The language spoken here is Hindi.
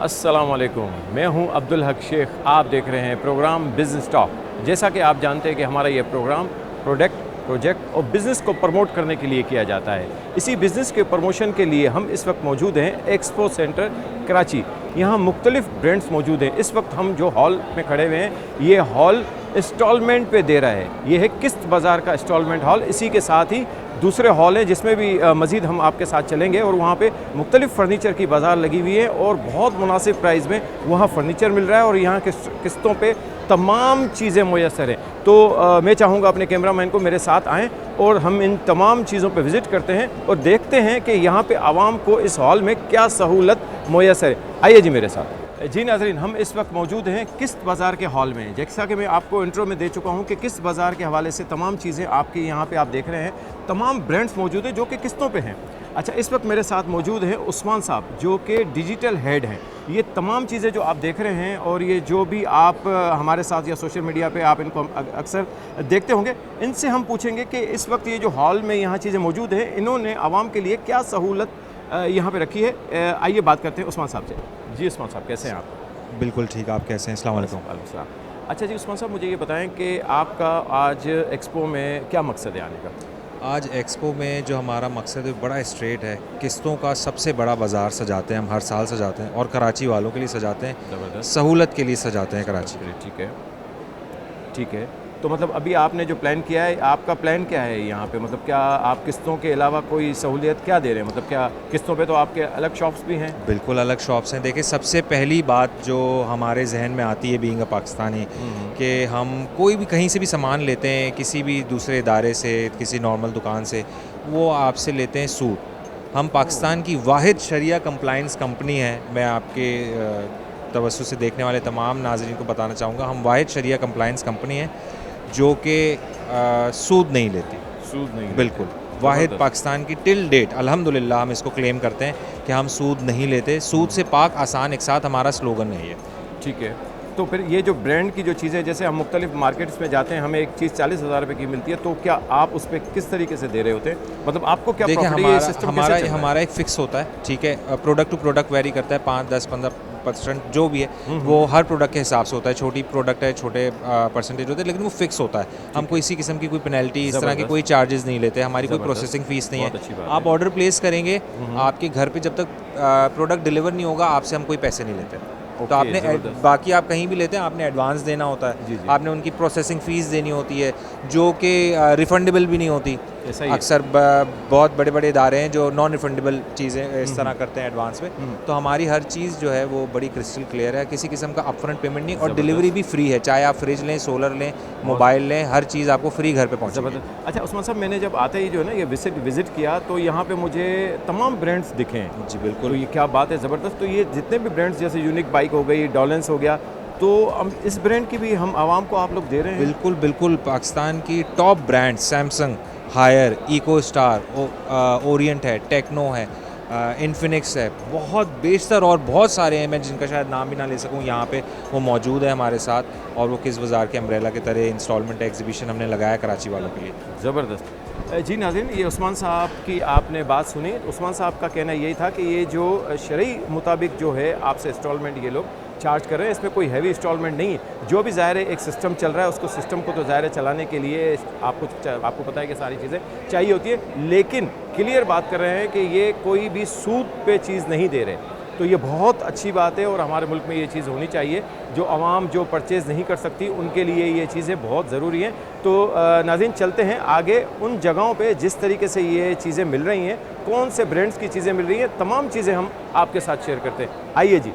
अस्सलाम वालेकुम, मैं हूं अब्दुल हक शेख। आप देख रहे हैं प्रोग्राम बिज़नेस टॉक। जैसा कि आप जानते हैं कि हमारा ये प्रोग्राम प्रोजेक्ट और बिज़नेस को प्रमोट करने के लिए किया जाता है। इसी बिज़नेस के प्रमोशन के लिए हम इस वक्त मौजूद हैं एक्सपो सेंटर कराची। यहाँ मुख्तलिफ ब्रांड्स मौजूद हैं। इस वक्त हम जो हॉल में खड़े हुए हैं, ये हॉल इंस्टॉलमेंट पे दे रहा है। ये है किस्त बाज़ार का इंस्टॉलमेंट हॉल। इसी के साथ ही दूसरे हॉल हैं जिसमें भी मज़ीद हम आपके साथ चलेंगे और वहाँ पे मुख्तलिफ फ़र्नीचर की बाज़ार लगी हुई है और बहुत मुनासिब प्राइस में वहाँ फ़र्नीचर मिल रहा है और यहाँ किस्तों पे तमाम चीज़ें मुयस्सर हैं। तो मैं चाहूँगा अपने कैमरामैन को मेरे साथ आएँ और हम इन तमाम चीज़ों पे विज़िट करते हैं और देखते हैं कि यहाँ पे आवाम को इस हॉल में क्या सहूलत मुयस्सर है। आइए जी मेरे साथ। जी नाज़रीन, हम इस वक्त मौजूद हैं किस्त बाज़ार के हॉल में। जैसा कि मैं आपको इंट्रो में दे चुका हूं कि किस्त बाज़ार के हवाले से तमाम चीज़ें आपके यहाँ पे आप देख रहे हैं। तमाम ब्रांड्स मौजूद हैं जो कि किस्तों पे हैं। अच्छा, इस वक्त मेरे साथ मौजूद हैं उस्मान साहब जो कि डिजिटल हेड हैं। ये तमाम चीज़ें जो आप देख रहे हैं और ये जो भी आप हमारे साथ या सोशल मीडिया पर आप इनको अक्सर देखते होंगे, इनसे हम पूछेंगे कि इस वक्त ये जो हॉल में यहाँ चीज़ें मौजूद हैं, इन्होंने आवाम के लिए क्या सहूलत यहाँ पे रखी है। आइए बात करते हैं उस्मान साहब से। जी उस्मान साहब, कैसे हैं आप? बिल्कुल ठीक, आप कैसे हैं? अस्सलाम वालेकुम। वालेकुम। अच्छा जी उस्मान साहब, मुझे ये बताएं कि आपका आज एक्सपो में क्या मकसद है आने का? आज एक्सपो में जो हमारा मकसद है बड़ा स्ट्रेट है। किस्तों का सबसे बड़ा बाज़ार सजाते हैं हम, हर साल सजाते हैं और कराची वालों के लिए सजाते हैं, ज़बरदस्त, सहूलत के लिए सजाते हैं कराची। ठीक है, ठीक है। तो मतलब अभी आपने जो प्लान किया है, आपका प्लान क्या है यहाँ पे? मतलब क्या आप किस्तों के अलावा कोई सहूलियत क्या दे रहे हैं? मतलब क्या किस्तों पे तो आपके अलग शॉप्स भी हैं? बिल्कुल अलग शॉप्स हैं। देखिए, सबसे पहली बात जो हमारे जहन में आती है बीइंग अ पाकिस्तानी, कि हम कोई भी कहीं से भी सामान लेते हैं, किसी भी दूसरे इदारे से, किसी नॉर्मल दुकान से, वो आपसे लेते हैं सूद। हम पाकिस्तान की वाहिद शरिया कंप्लाइंस कंपनी है। मैं आपके तवज्जो से देखने वाले तमाम नाज़रीन को बताना चाहूँगा, हम वाहिद शरिया कंप्लाइंस कंपनी है जो कि सूद नहीं लेती। सूद नहीं? बिल्कुल वाहिद पाकिस्तान की टिल डेट, अल्हम्दुलिल्लाह हम इसको क्लेम करते हैं कि हम सूद नहीं लेते। सूद से पाक आसान, एक साथ हमारा स्लोगन है ये। ठीक है। तो फिर ये जो ब्रांड की जो चीज़ें, जैसे हम मुख्तलिफ मार्केट्स में जाते हैं, हमें एक चीज़ 40,000 रुपये की मिलती है, तो क्या आप उस पर किस तरीके से दे रहे होते हैं? मतलब आपको क्या देखिए, प्रॉफिट? हमारा एक फ़िक्स होता है, ठीक है। प्रोडक्ट टू प्रोडक्ट वेरी करता है, 5, 10, 15% जो भी है वो हर प्रोडक्ट के हिसाब से होता है। छोटी प्रोडक्ट है, छोटे परसेंटेज होते हैं, लेकिन वो फिक्स होता है। हम कोई इसी किस्म की कोई पेनल्टी, इस तरह की कोई चार्जेस नहीं लेते। हमारी कोई प्रोसेसिंग फ़ीस नहीं है। आप ऑर्डर प्लेस करेंगे, आपके घर पे जब तक प्रोडक्ट डिलीवर नहीं होगा, आपसे हम कोई पैसे नहीं लेते। तो आपने बाकी आप कहीं भी लेते हैं, आपने एडवांस देना होता है। आपने उनकी प्रोसेसिंग फ़ीस देनी होती है जो कि रिफ़ंडेबल भी नहीं होती। अक्सर बहुत बड़े बड़े इदारे हैं जो नॉन रिफंडेबल चीज़ें इस तरह करते हैं एडवांस में। तो हमारी हर चीज़ जो है वो बड़ी क्रिस्टल क्लियर है, किसी किस्म का अपफ्रंट पेमेंट नहीं, और डिलीवरी भी फ्री है। चाहे आप फ्रिज लें, सोलर लें, मोबाइल लें, हर चीज़ आपको फ्री घर पे पहुँचेगी। अच्छा उस्मान साहब, मैंने जब आते ही जो है ना ये विज़िट किया, तो यहाँ पे मुझे तमाम ब्रांड्स दिखे हैं। जी बिल्कुल। तो ये क्या बात है, ज़बरदस्त। तो ये जितने भी ब्रांड्स, जैसे यूनिक बाइक हो गई, डॉलेंस हो गया, तो इस ब्रांड की भी हम आवाम को आप लोग दे रहे हैं? बिल्कुल बिल्कुल। पाकिस्तान की top brand Samsung, Haier, Ecostar, Orient है, टेक्नो है, इन्फिनिक्स है, बहुत बेशतर और बहुत सारे हैं, मैं जिनका शायद नाम भी ना ले सकूं, यहाँ पे वो मौजूद है हमारे साथ। और वो किस बाज़ार के अम्ब्रेला के तरह इंस्टॉलमेंट एग्जीबिशन हमने लगाया कराची वालों के लिए। ज़बरदस्त। जी नाज़रीन, ये उस्मान साहब की आपने बात सुनी। उस्मान साहब का कहना यही था कि ये जो शरई मुताबिक जो है आपसे इंस्टॉलमेंट ये लोग चार्ज कर रहे हैं, इसमें कोई हैवी इंस्टॉलमेंट नहीं है। जो भी ज़ाहिर है एक सिस्टम चल रहा है, उसको सिस्टम को तो ज़ाहिर है चलाने के लिए आपको पता है कि सारी चीज़ें चाहिए होती है, लेकिन क्लियर बात कर रहे हैं कि ये कोई भी सूद पे चीज़ नहीं दे रहे। तो ये बहुत अच्छी बात है और हमारे मुल्क में ये चीज़ होनी चाहिए। जो आवाम जो परचेज़ नहीं कर सकती, उनके लिए ये चीज़ें बहुत ज़रूरी हैं। तो नाज़रीन, चलते हैं आगे उन जगहों पे जिस तरीके से ये चीज़ें मिल रही हैं, कौन से ब्रांड्स की चीज़ें मिल रही हैं, तमाम चीज़ें हम आपके साथ शेयर करते हैं। आइए जी।